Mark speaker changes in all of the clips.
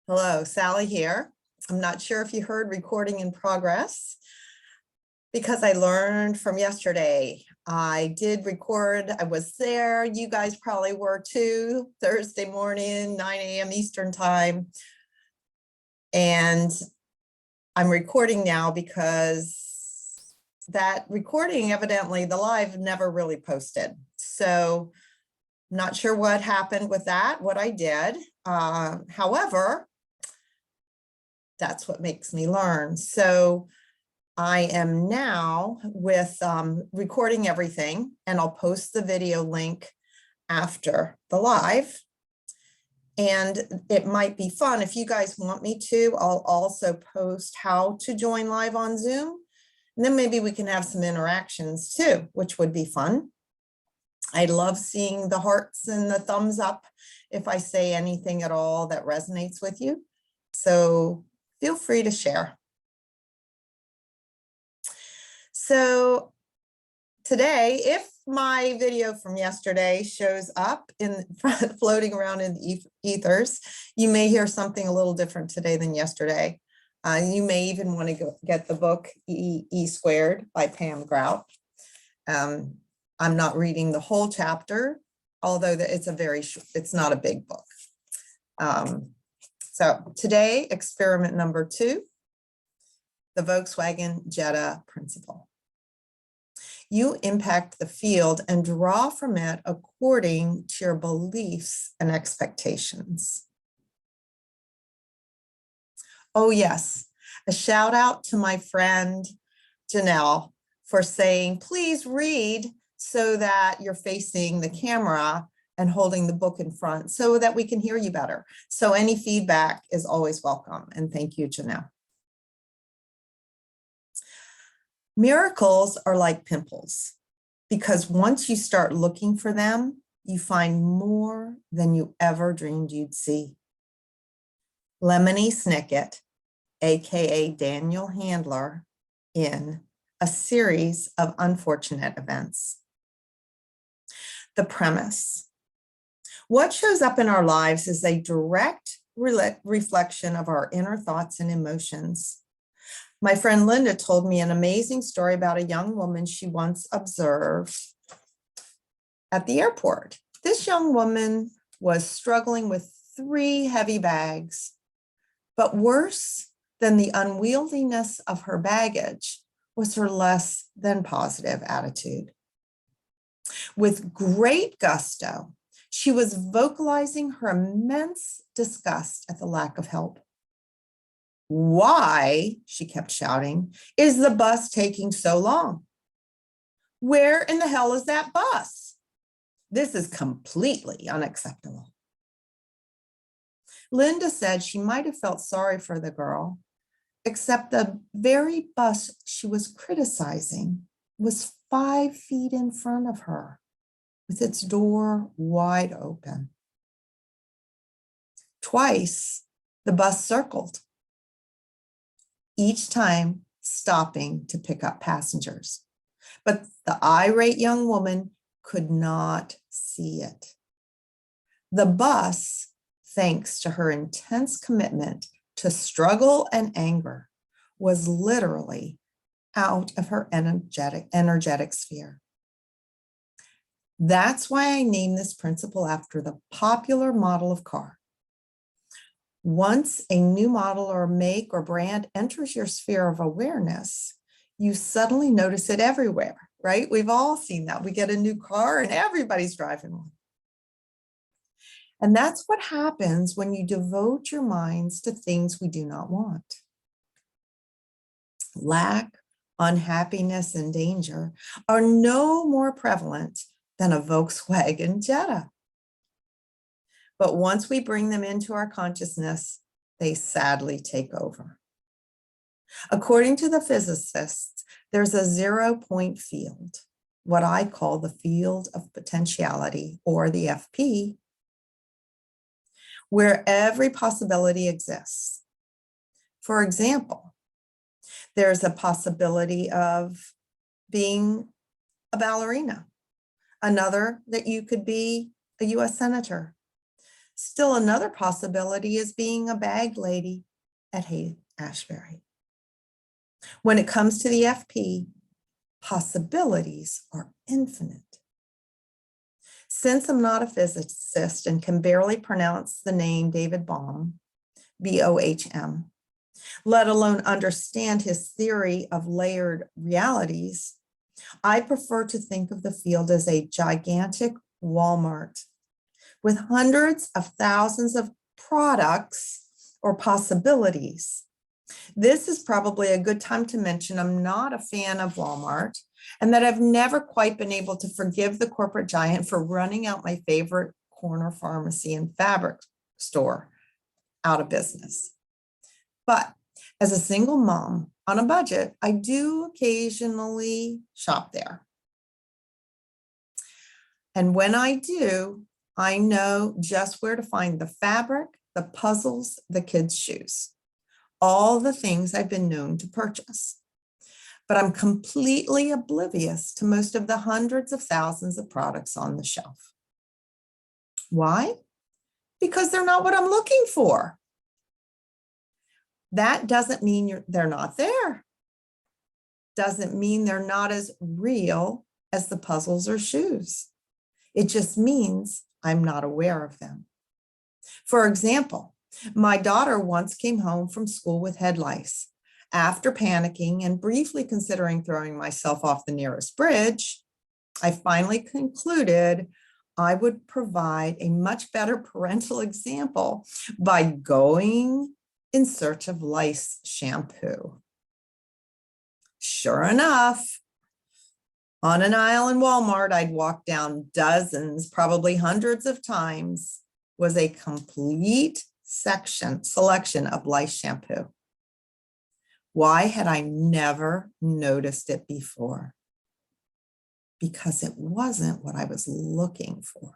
Speaker 1: Hello, Sally here. I'm not sure if you heard recording in progress because I learned from yesterday. I did record, I was there. You guys probably were too, Thursday morning, 9 a.m. Eastern time. And I'm recording now because that recording, evidently the live never really posted. So I'm not sure what happened with that, what I did. However, that's what makes me learn. So I am now with recording everything, and I'll post the video link after the live. And it might be fun. If you guys want me to, I'll also post how to join live on Zoom. And then maybe we can have some interactions too, which would be fun. I love seeing the hearts and the thumbs up if I say anything at all that resonates with you. So feel free to share. So today, if my video from yesterday shows up in floating around in the ethers, you may hear something a little different today than yesterday. You may even want to get the book E Squared by Pam Grout. I'm not reading the whole chapter, although it's not a big book. So today, experiment number 2, the Volkswagen Jetta Principle. You impact the field and draw from it according to your beliefs and expectations. Oh yes, a shout out to my friend Janelle for saying, please read so that you're facing the camera and holding the book in front so that we can hear you better. So any feedback is always welcome. And thank you, Janelle. Miracles are like pimples because once you start looking for them, you find more than you ever dreamed you'd see. Lemony Snicket, AKA Daniel Handler, in A Series of Unfortunate Events. The premise. What shows up in our lives is a direct reflection of our inner thoughts and emotions. My friend Linda told me an amazing story about a young woman she once observed at the airport. This young woman was struggling with 3 heavy bags, but worse than the unwieldiness of her baggage was her less than positive attitude. With great gusto, she was vocalizing her immense disgust at the lack of help. Why, she kept shouting, is the bus taking so long? Where in the hell is that bus? This is completely unacceptable. Linda said she might have felt sorry for the girl, except the very bus she was criticizing was 5 feet in front of her, with its door wide open. Twice, the bus circled, each time stopping to pick up passengers. But the irate young woman could not see it. The bus, thanks to her intense commitment to struggle and anger, was literally out of her energetic sphere. That's why I named this principle after the popular model of car. Once a new model or make or brand enters your sphere of awareness, you suddenly notice it everywhere, right? We've all seen that. We get a new car and everybody's driving one. And that's what happens when you devote your minds to things we do not want. Lack, unhappiness, and danger are no more prevalent than a Volkswagen Jetta. But once we bring them into our consciousness, they sadly take over. According to the physicists, there's a 0-point field, what I call the field of potentiality, or the FP, where every possibility exists. For example, there's a possibility of being a ballerina, another that you could be a US senator, Still another possibility is being a bag lady at Haight-Ashbury. When it comes to the FP, possibilities are infinite. Since I'm not a physicist and can barely pronounce the name David Bohm, B-O-H-M, let alone understand his theory of layered realities, I prefer to think of the field as a gigantic Walmart with hundreds of thousands of products or possibilities. This is probably a good time to mention I'm not a fan of Walmart and that I've never quite been able to forgive the corporate giant for running out my favorite corner pharmacy and fabric store out of business. But as a single mom on a budget, I do occasionally shop there. And when I do, I know just where to find the fabric, the puzzles, the kids' shoes, all the things I've been known to purchase. But I'm completely oblivious to most of the hundreds of thousands of products on the shelf. Why? Because they're not what I'm looking for. That doesn't mean they're not there. Doesn't mean they're not as real as the puzzles or shoes. It just means I'm not aware of them. For example, my daughter once came home from school with head lice. After panicking and briefly considering throwing myself off the nearest bridge, I finally concluded I would provide a much better parental example by going in search of lice shampoo. Sure enough, on an aisle in Walmart I'd walked down dozens, probably hundreds of times, was a complete selection of lice shampoo. Why had I never noticed it before? Because it wasn't what I was looking for.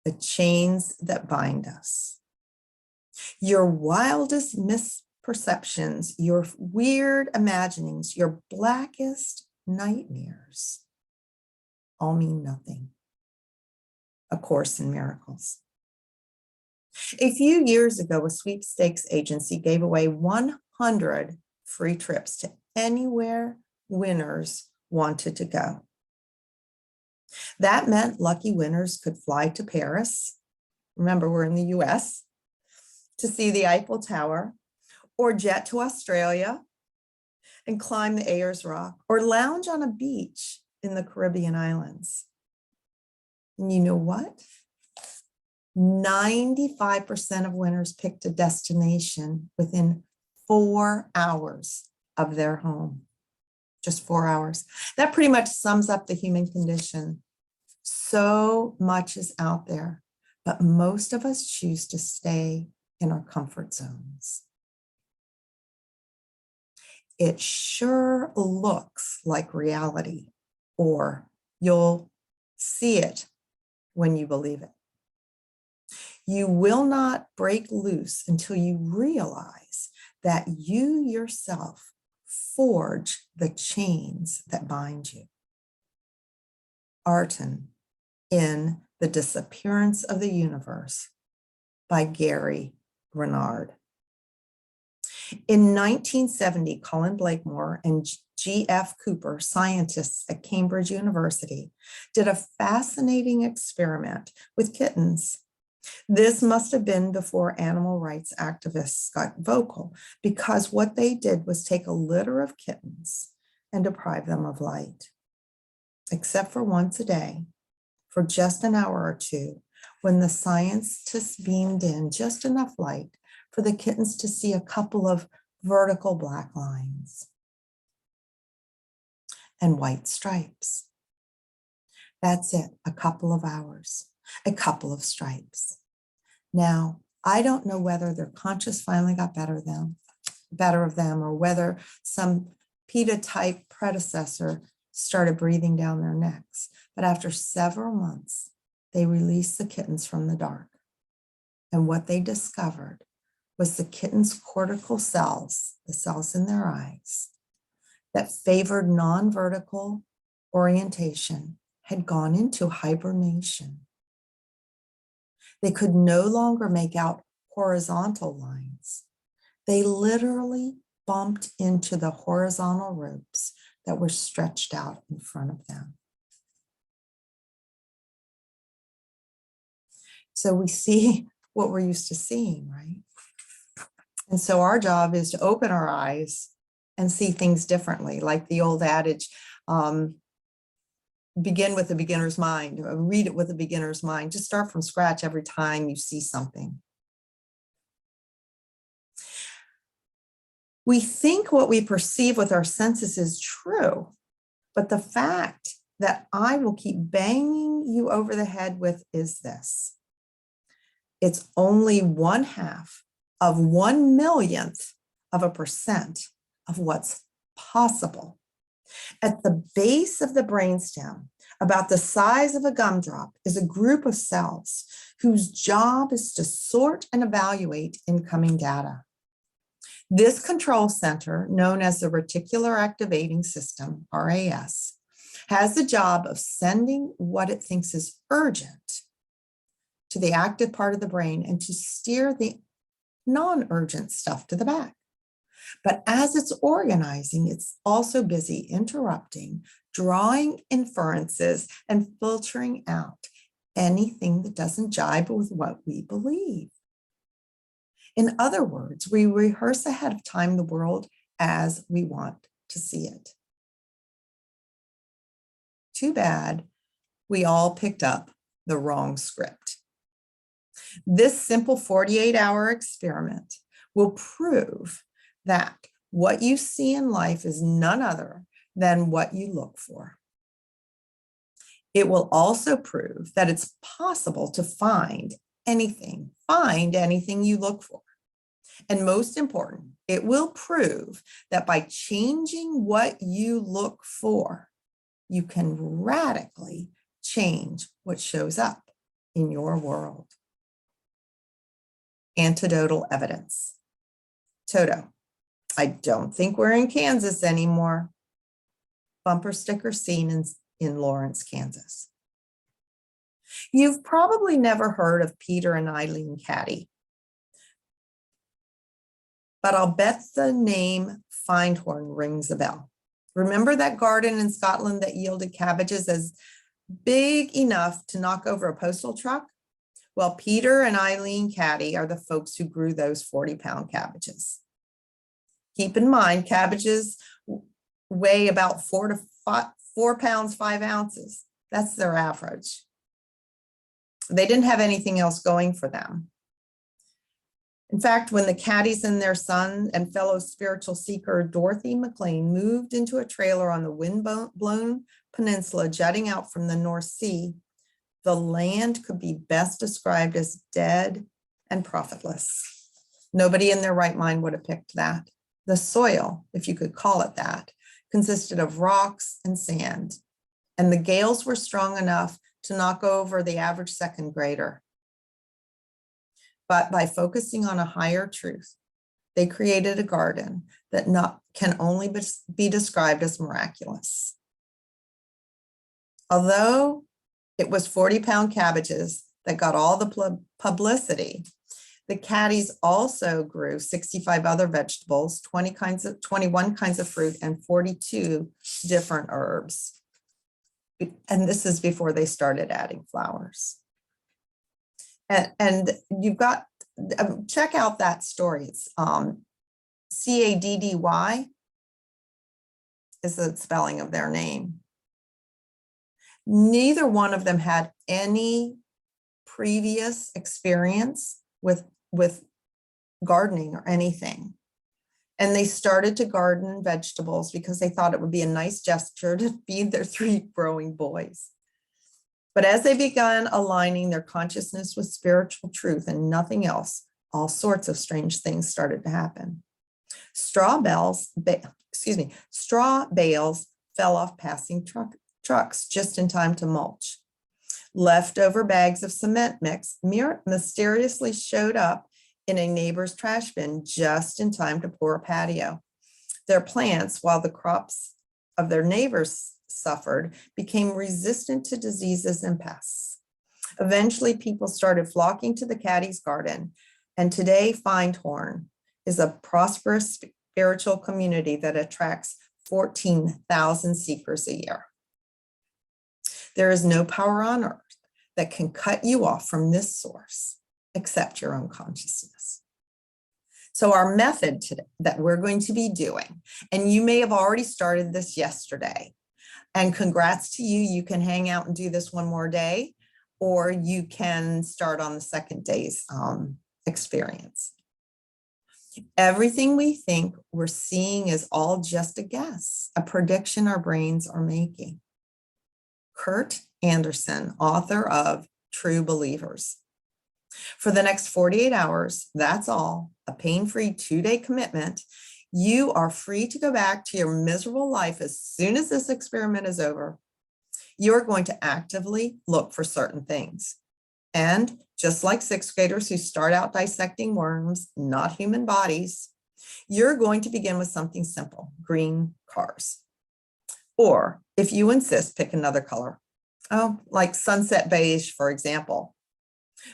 Speaker 1: The chains that bind us. Your wildest misperceptions, your weird imaginings, your blackest nightmares all mean nothing. A Course in Miracles. A few years ago, a sweepstakes agency gave away 100 free trips to anywhere winners wanted to go. That meant lucky winners could fly to Paris. Remember, we're in the US, to see the Eiffel Tower, or jet to Australia and climb the Ayers Rock, or lounge on a beach in the Caribbean islands. And you know what? 95% of winners picked a destination within 4 hours of their home. Just 4 hours. That pretty much sums up the human condition. So much is out there, but most of us choose to stay in our comfort zones. It sure looks like reality, or you'll see it when you believe it. You will not break loose until you realize that you yourself forge the chains that bind you. Arton in The Disappearance of the Universe by Gary Renard. In 1970, Colin Blakemore and G.F. Cooper, scientists at Cambridge University, did a fascinating experiment with kittens. This must have been before animal rights activists got vocal, because what they did was take a litter of kittens and deprive them of light, except for once a day, for just an hour or two, when the scientists beamed in just enough light for the kittens to see a couple of vertical black lines and white stripes. That's it, a couple of hours, a couple of stripes. Now, I don't know whether their conscience finally got better of them, or whether some PETA-type predecessor started breathing down their necks. But after several months, they released the kittens from the dark. And what they discovered was the kittens' cortical cells, the cells in their eyes, that favored non-vertical orientation had gone into hibernation. They could no longer make out horizontal lines. They literally bumped into the horizontal ropes that were stretched out in front of them. So we see what we're used to seeing, right? And so our job is to open our eyes and see things differently, like the old adage, begin with a beginner's mind, or read it with a beginner's mind. Just start from scratch every time you see something. We think what we perceive with our senses is true, but the fact that I will keep banging you over the head with is this. It's only 1/2 of 1/1,000,000% of what's possible. At the base of the brainstem, about the size of a gumdrop, is a group of cells whose job is to sort and evaluate incoming data. This control center, known as the reticular activating system, RAS, has the job of sending what it thinks is urgent to the active part of the brain and to steer the non-urgent stuff to the back. But as it's organizing, it's also busy interrupting, drawing inferences, and filtering out anything that doesn't jibe with what we believe. In other words, we rehearse ahead of time the world as we want to see it. Too bad we all picked up the wrong script. This simple 48-hour experiment will prove that what you see in life is none other than what you look for. It will also prove that it's possible to find anything you look for. And most important, it will prove that by changing what you look for, you can radically change what shows up in your world. Antidotal evidence. Toto, I don't think we're in Kansas anymore. Bumper sticker seen in Lawrence, Kansas. You've probably never heard of Peter and Eileen Caddy, but I'll bet the name Findhorn rings a bell. Remember that garden in Scotland that yielded cabbages as big enough to knock over a postal truck? Well, Peter and Eileen Caddy are the folks who grew those 40-pound cabbages. Keep in mind, cabbages weigh about 4 pounds, 5 ounces. That's their average. They didn't have anything else going for them. In fact, when the Caddies and their son and fellow spiritual seeker Dorothy McLean moved into a trailer on the wind-blown peninsula jutting out from the North Sea, the land could be best described as dead and profitless. Nobody in their right mind would have picked that. The soil, if you could call it that, consisted of rocks and sand, and the gales were strong enough to knock over the average second grader. But by focusing on a higher truth, they created a garden that can only be described as miraculous. Although it was 40-pound cabbages that got all the publicity, the Caddies also grew 65 other vegetables, 21 kinds of fruit, and 42 different herbs. And this is before they started adding flowers. And you've got, check out that story. It's C-A-D-D-Y is the spelling of their name. Neither one of them had any previous experience with gardening or anything. And they started to garden vegetables because they thought it would be a nice gesture to feed their 3 growing boys. But as they began aligning their consciousness with spiritual truth and nothing else, all sorts of strange things started to happen. Straw bales fell off passing trucks just in time to mulch. Leftover bags of cement mix mysteriously showed up in a neighbor's trash bin just in time to pour a patio. Their plants, while the crops of their neighbors suffered, became resistant to diseases and pests. Eventually, people started flocking to the Caddy's Garden, and today Findhorn is a prosperous spiritual community that attracts 14,000 seekers a year. There is no power on earth that can cut you off from this source except your own consciousness. So our method today that we're going to be doing, and you may have already started this yesterday, and congrats to you, you can hang out and do this one more day, or you can start on the second day's experience. Everything we think we're seeing is all just a guess, a prediction our brains are making. Kurt Anderson, author of True Believers. For the next 48 hours, that's all, a pain-free 2-day commitment. You are free to go back to your miserable life as soon as this experiment is over. You're going to actively look for certain things. And just like 6th graders who start out dissecting worms, not human bodies, you're going to begin with something simple, green cars. Or if you insist, pick another color. Oh, like sunset beige, for example.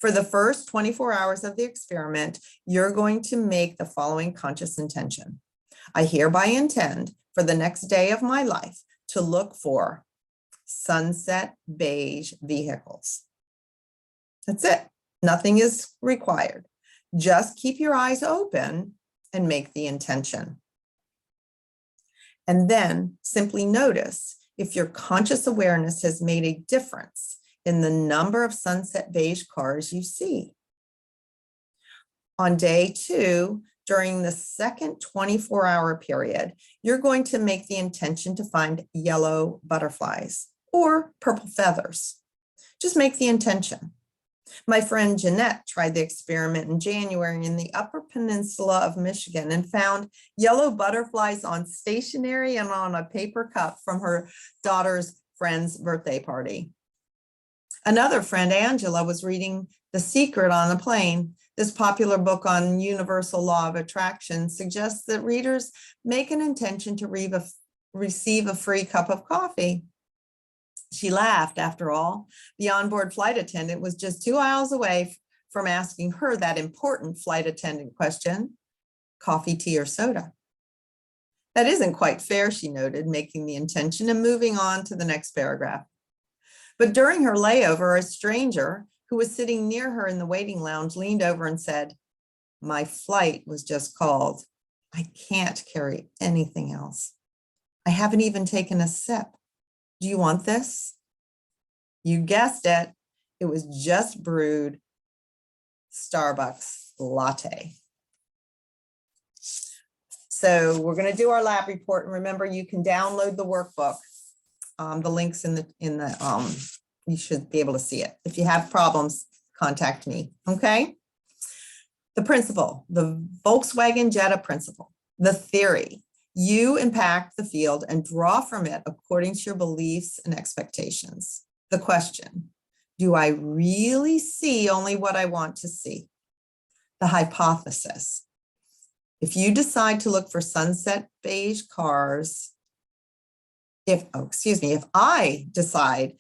Speaker 1: For the first 24 hours of the experiment, you're going to make the following conscious intention. I hereby intend for the next day of my life to look for sunset beige vehicles. That's it. Nothing is required. Just keep your eyes open and make the intention. And then simply notice if your conscious awareness has made a difference in the number of sunset beige cars you see. On day 2, during the second 24-hour period, you're going to make the intention to find yellow butterflies or purple feathers. Just make the intention. My friend Jeanette tried the experiment in January in the Upper Peninsula of Michigan and found yellow butterflies on stationery and on a paper cup from her daughter's friend's birthday party. Another friend, Angela, was reading The Secret on the plane. This popular book on universal law of attraction suggests that readers make an intention to receive a free cup of coffee. She laughed. After all, the onboard flight attendant was just 2 aisles away from asking her that important flight attendant question, coffee, tea, or soda. That isn't quite fair, she noted, making the intention and moving on to the next paragraph. But during her layover, a stranger who was sitting near her in the waiting lounge leaned over and said, "My flight was just called. I can't carry anything else. I haven't even taken a sip. Do you want this?" You guessed it. It was just brewed Starbucks latte. So we're going to do our lab report. And remember, you can download the workbook. The links in the you should be able to see it. If you have problems, contact me, okay? The principle, the Volkswagen Jetta Principle, the theory. You impact the field and draw from it according to your beliefs and expectations. The question, do I really see only what I want to see? The hypothesis. If you decide to look for sunset beige cars, if I decide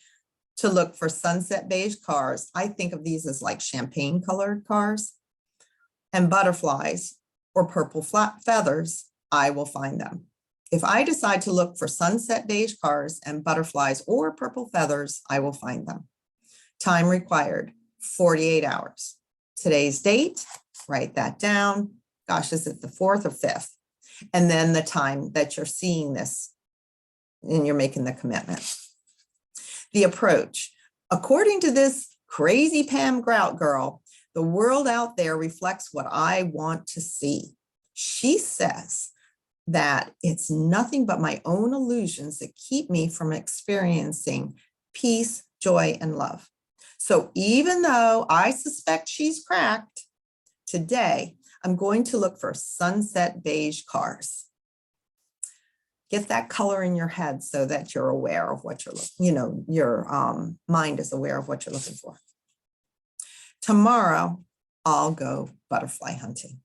Speaker 1: to look for sunset beige cars, I think of these as like champagne colored cars, and butterflies or purple feathers, I will find them. If I decide to look for sunset beige cars and butterflies or purple feathers, I will find them. Time required, 48 hours. Today's date, write that down. Gosh, is it the 4th or 5th? And then the time that you're seeing this and you're making the commitment. The approach. According to this crazy Pam Grout girl, the world out there reflects what I want to see. She says that it's nothing but my own illusions that keep me from experiencing peace, joy, and love. So even though I suspect she's cracked, today I'm going to look for sunset beige cars. Get that color in your head so that you're aware of what you're looking, your mind is aware of what you're looking for. Tomorrow, I'll go butterfly hunting.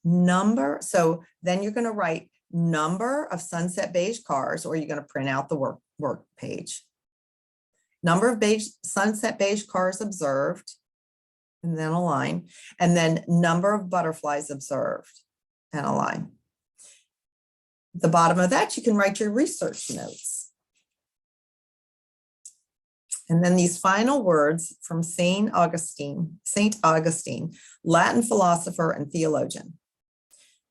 Speaker 1: So then you're going to write number of sunset beige cars, or you're going to print out the work page. Number of beige, sunset beige cars observed, and then a line, and then number of butterflies observed, and a line. At the bottom of that, you can write your research notes. And then these final words from Saint Augustine, Latin philosopher and theologian.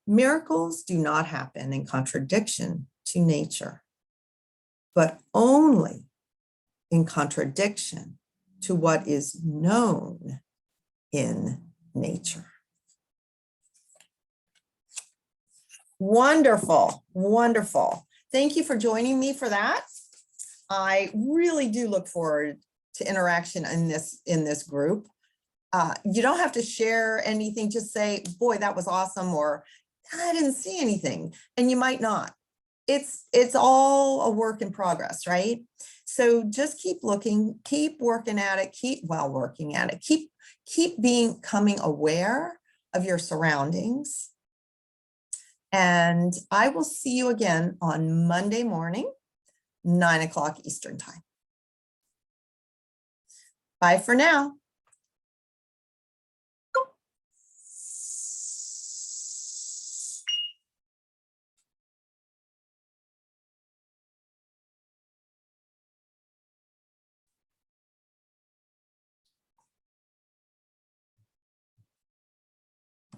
Speaker 1: Miracles do not happen in contradiction to nature, but only in contradiction to what is known in nature. Wonderful, wonderful. Thank you for joining me for that. I really do look forward to interaction in this group. You don't have to share anything, just say, boy, that was awesome, or I didn't see anything, and you might not. It's all a work in progress, right? So just keep looking, keep working at it, keep becoming aware of your surroundings. And I will see you again on Monday morning, 9 o'clock Eastern time. Bye for now.